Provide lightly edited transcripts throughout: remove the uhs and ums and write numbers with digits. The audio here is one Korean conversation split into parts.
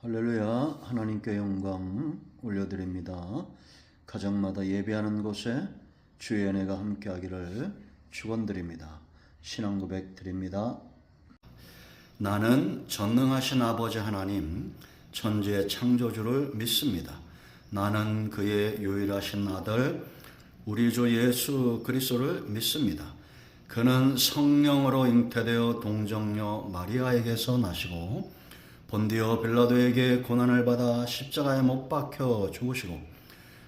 할렐루야. 하나님께 영광 올려드립니다. 가정마다 예배하는 곳에 주의 은혜가 함께하기를 축원드립니다. 신앙 고백 드립니다. 나는 전능하신 아버지 하나님, 천지의 창조주를 믿습니다. 나는 그의 유일하신 아들 우리 주 예수 그리스도를 믿습니다. 그는 성령으로 잉태되어 동정녀 마리아에게서 나시고 본디오 빌라도에게 고난을 받아 십자가에 못 박혀 죽으시고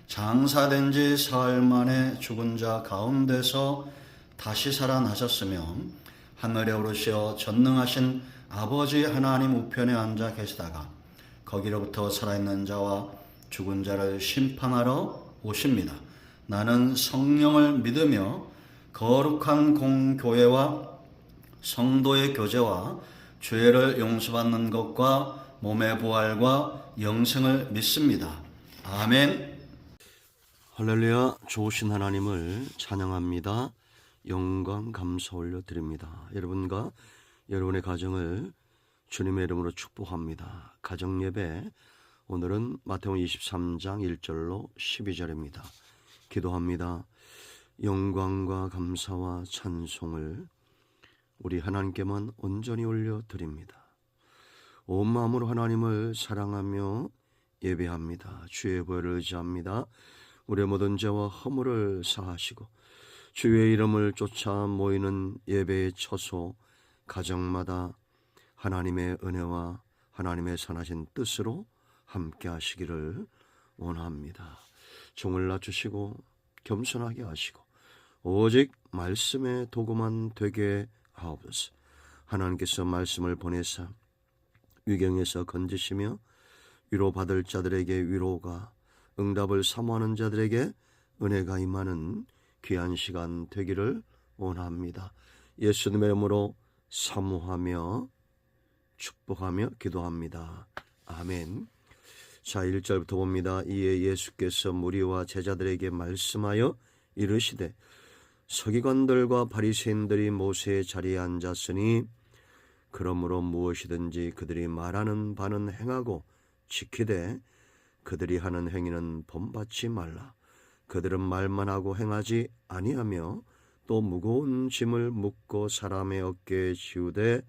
장사된 지 사흘 만에 죽은 자 가운데서 다시 살아나셨으며 하늘에 오르시어 전능하신 아버지 하나님 우편에 앉아 계시다가 거기로부터 살아있는 자와 죽은 자를 심판하러 오십니다. 나는 성령을 믿으며 거룩한 공교회와 성도의 교제와 죄를 용서받는 것과 몸의 부활과 영생을 믿습니다. 아멘. 할렐루야. 좋으신 하나님을 찬양합니다. 영광 감사 올려드립니다. 여러분과 여러분의 가정을 주님의 이름으로 축복합니다. 가정예배 오늘은 마태복음 23장 1절로 12절입니다. 기도합니다. 영광과 감사와 찬송을 우리 하나님께만 온전히 올려드립니다. 온 마음으로 하나님을 사랑하며 예배합니다. 주의 보혈을 의지합니다. 우리의 모든 죄와 허물을 사하시고 주의 이름을 쫓아 모이는 예배의 처소 가정마다 하나님의 은혜와 하나님의 선하신 뜻으로 함께 하시기를 원합니다. 종을 낮추시고 겸손하게 하시고 오직 말씀의 도구만 되게 하옵소서. 하나님께서 말씀을 보내사 위경에서 건지시며 위로받을 자들에게 위로가, 응답을 사모하는 자들에게 은혜가 임하는 귀한 시간 되기를 원합니다. 예수님의 이름으로 사모하며 축복하며 기도합니다. 아멘. 자, 1절부터 봅니다. 이에 예수께서 무리와 제자들에게 말씀하여 이르시되 서기관들과 바리새인들이 모세의 자리에 앉았으니 그러므로 무엇이든지 그들이 말하는 바는 행하고 지키되 그들이 하는 행위는 본받지 말라. 그들은 말만 하고 행하지 아니하며 또 무거운 짐을 묻고 사람의 어깨에 지우되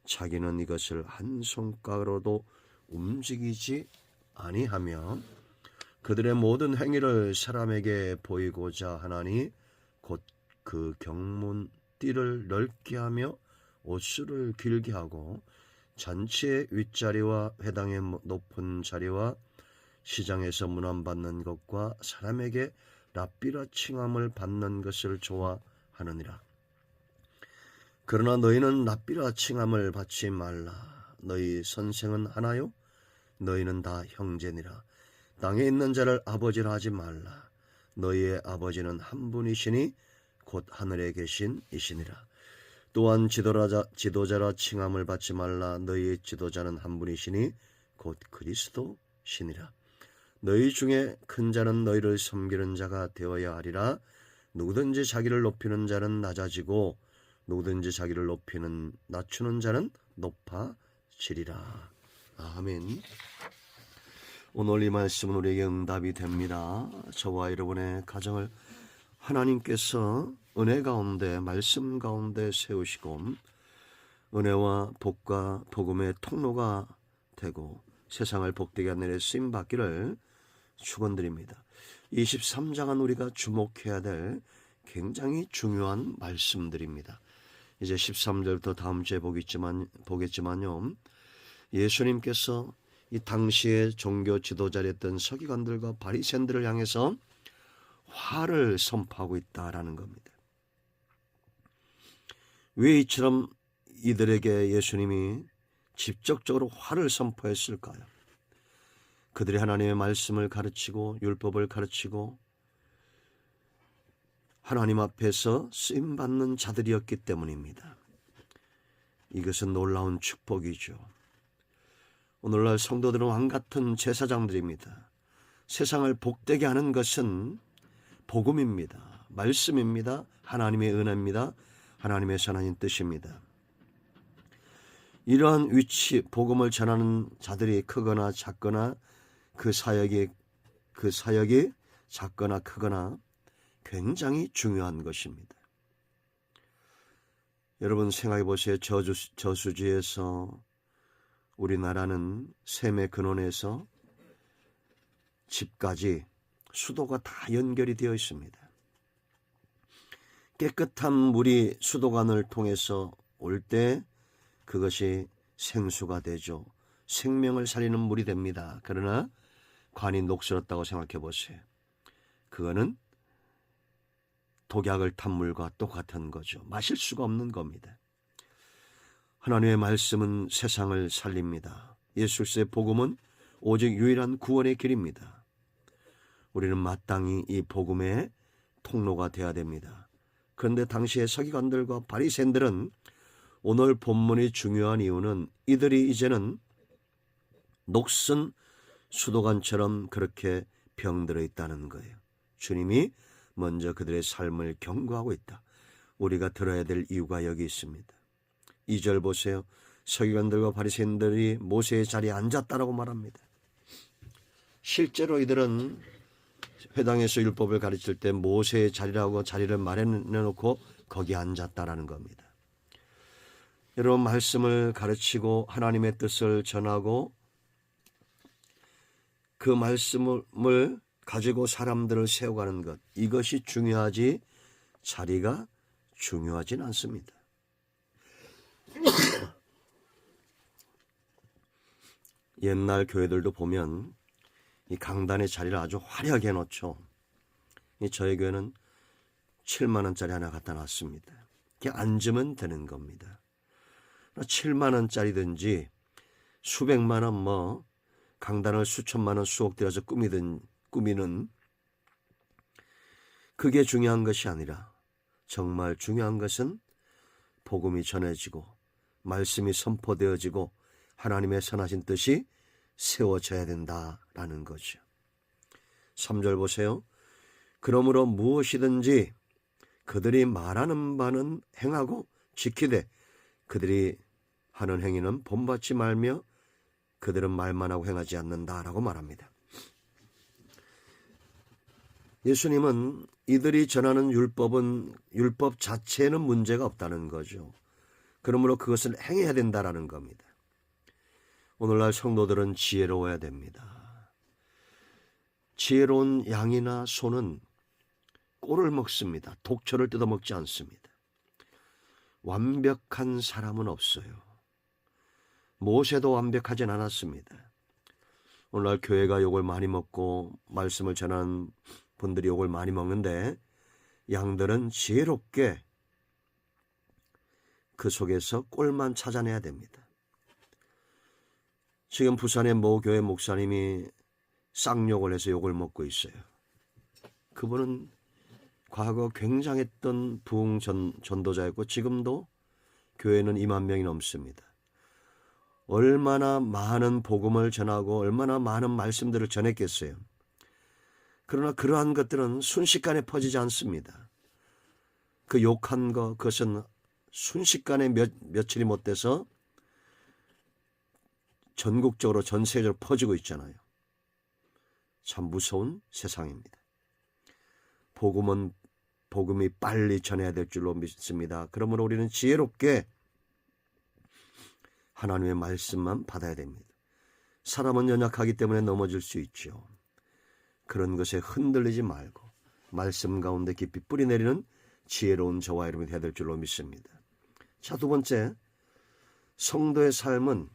자기는 이것을 한 손가락으로도 움직이지 아니하며 그들의 모든 행위를 사람에게 보이고자 하나니 곧 그 경문 띠를 넓게 하며 옷수를 길게 하고 잔치의 윗자리와 회당의 높은 자리와 시장에서 문안받는 것과 사람에게 랍비라 칭함을 받는 것을 좋아하느니라. 그러나 너희는 랍비라 칭함을 받지 말라. 너희 선생은 하나요? 너희는 다 형제니라. 땅에 있는 자를 아버지라 하지 말라. 너희의 아버지는 한 분이시니 곧 하늘에 계신 이시니라. 또한 지도자라 칭함을 받지 말라. 너희의 지도자는 한 분이시니 곧 그리스도시니라. 너희 중에 큰 자는 너희를 섬기는 자가 되어야 하리라. 누구든지 자기를 높이는 자는 낮아지고 누구든지 자기를 낮추는 자는 높아지리라. 아멘. 오늘 이 말씀은 우리에게 응답이 됩니다. 저와 여러분의 가정을 하나님께서 은혜 가운데 말씀 가운데 세우시고 은혜와 복과 복음의 통로가 되고 세상을 복되게 하는 일에 쓰임받기를 축원드립니다. 23장은 우리가 주목해야 될 굉장히 중요한 말씀들입니다. 이제 13절부터 다음 주에 보겠지만요. 예수님께서 이 당시의 종교 지도자였던 서기관들과 바리새인들을 향해서 화를 선포하고 있다라는 겁니다. 왜 이처럼 이들에게 예수님이 직접적으로 화를 선포했을까요? 그들이 하나님의 말씀을 가르치고 율법을 가르치고 하나님 앞에서 쓰임받는 자들이었기 때문입니다. 이것은 놀라운 축복이죠. 오늘날 성도들은 왕같은 제사장들입니다. 세상을 복되게 하는 것은 복음입니다. 말씀입니다. 하나님의 은혜입니다. 하나님의 선하신 뜻입니다. 이러한 위치, 복음을 전하는 자들이 크거나 작거나 그 사역이 작거나 크거나 굉장히 중요한 것입니다. 여러분 생각해 보세요. 저수지에서 우리나라는 샘의 근원에서 집까지 수도가 다 연결이 되어 있습니다. 깨끗한 물이 수도관을 통해서 올 때 그것이 생수가 되죠. 생명을 살리는 물이 됩니다. 그러나 관이 녹슬었다고 생각해 보세요. 그거는 독약을 탄 물과 똑같은 거죠. 마실 수가 없는 겁니다. 하나님의 말씀은 세상을 살립니다. 예수 그리스도의 복음은 오직 유일한 구원의 길입니다. 우리는 마땅히 이 복음의 통로가 되어야 됩니다. 그런데 당시의 서기관들과 바리새인들은 오늘 본문이 중요한 이유는 이들이 이제는 녹슨 수도관처럼 그렇게 병들어 있다는 거예요. 주님이 먼저 그들의 삶을 경고하고 있다. 우리가 들어야 될 이유가 여기 있습니다. 2절 보세요. 서기관들과 바리새인들이 모세의 자리에 앉았다라고 말합니다. 실제로 이들은 회당에서 율법을 가르칠 때 모세의 자리라고 자리를 마련해놓고 거기 앉았다라는 겁니다. 여러분 말씀을 가르치고 하나님의 뜻을 전하고 그 말씀을 가지고 사람들을 세워가는 것, 이것이 중요하지 자리가 중요하진 않습니다. 옛날 교회들도 보면 이 강단의 자리를 아주 화려하게 해놓죠. 저희 교회는 7만 원짜리 하나 갖다 놨습니다. 이렇게 앉으면 되는 겁니다. 7만 원짜리든지 수백만 원 강단을 수천만 원 수억 들여서 꾸미는 그게 중요한 것이 아니라 정말 중요한 것은 복음이 전해지고 말씀이 선포되어지고 하나님의 선하신 뜻이 세워져야 된다라는 거죠. 3절 보세요. 그러므로 무엇이든지 그들이 말하는 바는 행하고 지키되 그들이 하는 행위는 본받지 말며 그들은 말만 하고 행하지 않는다라고 말합니다. 예수님은 이들이 전하는 율법 자체에는 문제가 없다는 거죠. 그러므로 그것을 행해야 된다라는 겁니다. 오늘날 성도들은 지혜로워야 됩니다. 지혜로운 양이나 소는 꼴을 먹습니다. 독초를 뜯어먹지 않습니다. 완벽한 사람은 없어요. 모세도 완벽하진 않았습니다. 오늘날 교회가 욕을 많이 먹고 말씀을 전하는 분들이 욕을 많이 먹는데 양들은 지혜롭게 그 속에서 꼴만 찾아내야 됩니다. 지금 부산의 모 교회 목사님이 쌍욕을 해서 욕을 먹고 있어요. 그분은 과거 굉장했던 부흥 전도자였고 지금도 교회는 2만 명이 넘습니다. 얼마나 많은 복음을 전하고 얼마나 많은 말씀들을 전했겠어요. 그러나 그러한 것들은 순식간에 퍼지지 않습니다. 그 욕한 것, 그것은 순식간에 며칠이 못 돼서 전국적으로 전 세계적으로 퍼지고 있잖아요. 참 무서운 세상입니다. 복음이 빨리 전해야 될 줄로 믿습니다. 그러므로 우리는 지혜롭게 하나님의 말씀만 받아야 됩니다. 사람은 연약하기 때문에 넘어질 수 있죠. 그런 것에 흔들리지 말고 말씀 가운데 깊이 뿌리내리는 지혜로운 저와 여러분이 되어야 될 줄로 믿습니다. 자, 두 번째, 성도의 삶은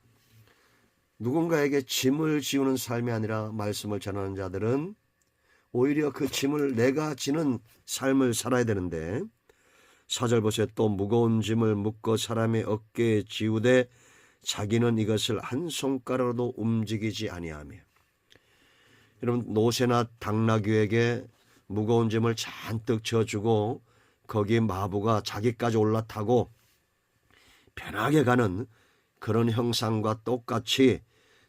누군가에게 짐을 지우는 삶이 아니라 말씀을 전하는 자들은 오히려 그 짐을 내가 지는 삶을 살아야 되는데 4절 보세요. 또 무거운 짐을 묶어 사람의 어깨에 지우되 자기는 이것을 한 손가락으로도 움직이지 아니하며. 여러분 노새나 당나귀에게 무거운 짐을 잔뜩 져주고 거기에 마부가 자기까지 올라타고 편하게 가는 그런 형상과 똑같이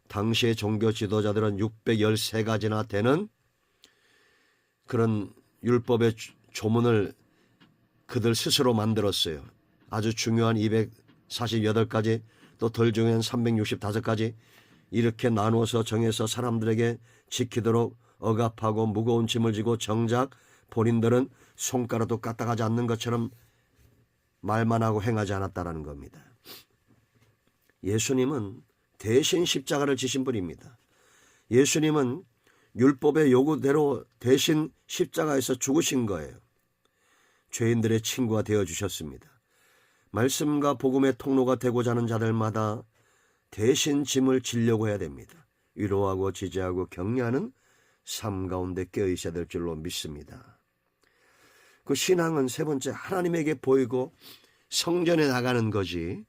당시의 종교 지도자들은 613가지나 되는 그런 율법의 조문을 그들 스스로 만들었어요. 아주 중요한 248가지 또 덜 중요한 365가지 이렇게 나누어서 정해서 사람들에게 지키도록 억압하고 무거운 짐을 지고 정작 본인들은 손가락도 까딱하지 않는 것처럼 말만 하고 행하지 않았다라는 겁니다. 예수님은 대신 십자가를 지신 분입니다. 예수님은 율법의 요구대로 대신 십자가에서 죽으신 거예요. 죄인들의 친구가 되어주셨습니다. 말씀과 복음의 통로가 되고자 하는 자들마다 대신 짐을 지려고 해야 됩니다. 위로하고 지지하고 격려하는 삶 가운데 깨어있어야 될 줄로 믿습니다. 그 신앙은 세 번째, 하나님에게 보이고 성전에 나가는 거지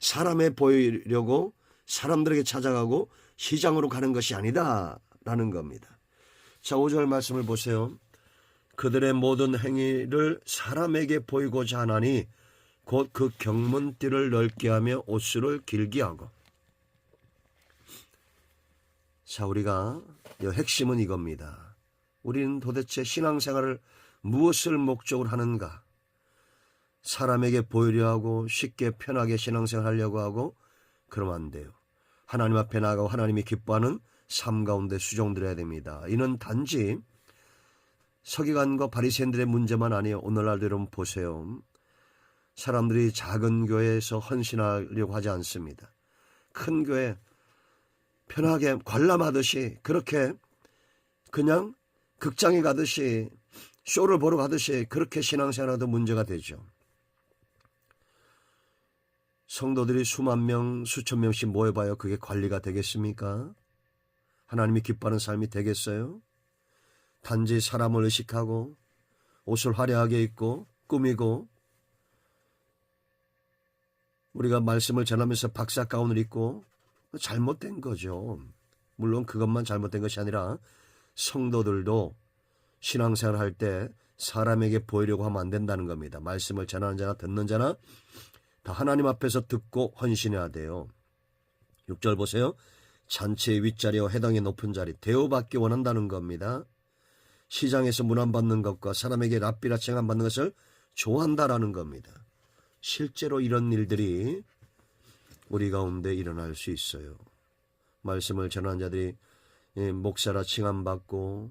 사람에 보이려고 사람들에게 찾아가고 시장으로 가는 것이 아니다라는 겁니다. 자, 5절 말씀을 보세요. 그들의 모든 행위를 사람에게 보이고자 하나니 곧 그 경문띠를 넓게 하며 옷수를 길게 하고. 자, 우리가 핵심은 이겁니다. 우리는 도대체 신앙생활을 무엇을 목적으로 하는가? 사람에게 보이려 하고 쉽게 편하게 신앙생활 하려고 하고 그러면 안 돼요. 하나님 앞에 나가고 하나님이 기뻐하는 삶 가운데 수종드려야 됩니다. 이는 단지 서기관과 바리새인들의 문제만 아니에요. 오늘날도 여러분 보세요. 사람들이 작은 교회에서 헌신하려고 하지 않습니다. 큰 교회 편하게 관람하듯이 그렇게 그냥 극장에 가듯이 쇼를 보러 가듯이 그렇게 신앙생활하도 문제가 되죠. 성도들이 수만 명, 수천 명씩 모여봐요. 그게 관리가 되겠습니까? 하나님이 기뻐하는 삶이 되겠어요? 단지 사람을 의식하고 옷을 화려하게 입고 꾸미고 우리가 말씀을 전하면서 박사 가운을 입고 잘못된 거죠. 물론 그것만 잘못된 것이 아니라 성도들도 신앙생활 할 때 사람에게 보이려고 하면 안 된다는 겁니다. 말씀을 전하는 자나 듣는 자나 다 하나님 앞에서 듣고 헌신해야 돼요. 6절 보세요. 잔치의 윗자리와 회당의 높은 자리 대우받기 원한다는 겁니다. 시장에서 문안받는 것과 사람에게 랍비라 칭함받는 것을 좋아한다라는 겁니다. 실제로 이런 일들이 우리 가운데 일어날 수 있어요. 말씀을 전하는 자들이 목사라 칭함받고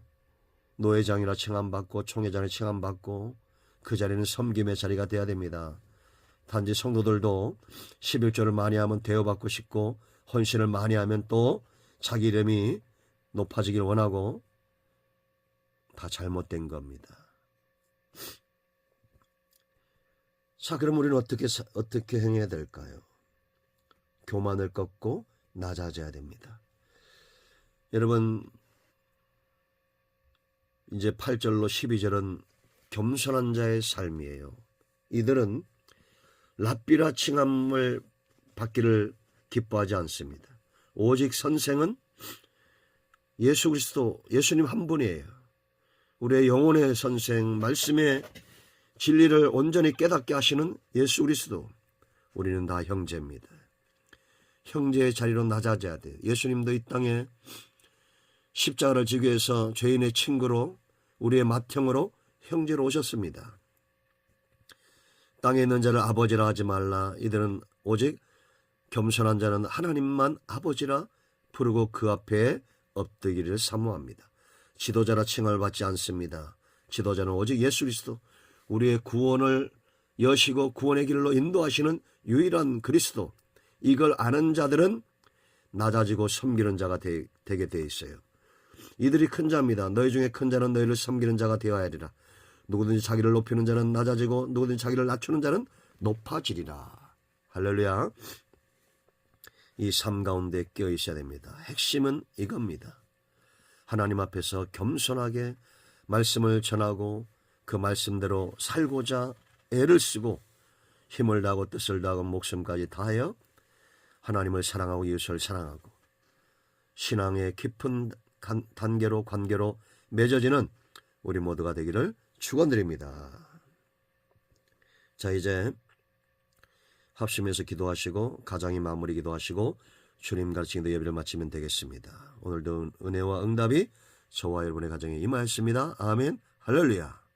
노회장이라 칭함받고 총회장이라 칭함받고 그 자리는 섬김의 자리가 돼야 됩니다. 단지 성도들도 11조를 많이 하면 대우받고 싶고 헌신을 많이 하면 또 자기 이름이 높아지길 원하고 다 잘못된 겁니다. 자, 그럼 우리는 어떻게 행해야 될까요? 교만을 꺾고 낮아져야 됩니다. 여러분, 이제 8절로 12절은 겸손한 자의 삶이에요. 이들은 랍비라 칭함을 받기를 기뻐하지 않습니다. 오직 선생은 예수 그리스도, 예수님 한 분이에요. 우리의 영혼의 선생, 말씀의 진리를 온전히 깨닫게 하시는 예수 그리스도. 우리는 다 형제입니다. 형제의 자리로 낮아져야 돼요. 예수님도 이 땅에 십자가를 지기 위해서 죄인의 친구로 우리의 맏형으로 형제로 오셨습니다. 땅에 있는 자를 아버지라 하지 말라. 이들은 오직 겸손한 자는 하나님만 아버지라 부르고 그 앞에 엎드기를 사모합니다. 지도자라 칭함을 받지 않습니다. 지도자는 오직 예수 그리스도, 우리의 구원을 여시고 구원의 길로 인도하시는 유일한 그리스도. 이걸 아는 자들은 낮아지고 섬기는 자가 되게 돼 있어요. 이들이 큰 자입니다. 너희 중에 큰 자는 너희를 섬기는 자가 되어야 하리라. 누구든지 자기를 높이는 자는 낮아지고 누구든지 자기를 낮추는 자는 높아지리라. 할렐루야. 이 삶 가운데 끼어 있어야 됩니다. 핵심은 이겁니다. 하나님 앞에서 겸손하게 말씀을 전하고 그 말씀대로 살고자 애를 쓰고 힘을 다하고 뜻을 다하고 목숨까지 다하여 하나님을 사랑하고 이웃을 사랑하고 신앙의 깊은 단계로 관계로 맺어지는 우리 모두가 되기를 축원드립니다. 자, 이제 합심해서 기도하시고 가정의 마무리 기도하시고 주님 가르치는 예배를 마치면 되겠습니다. 오늘도 은혜와 응답이 저와 여러분의 가정에 임하였습니다. 아멘. 할렐루야.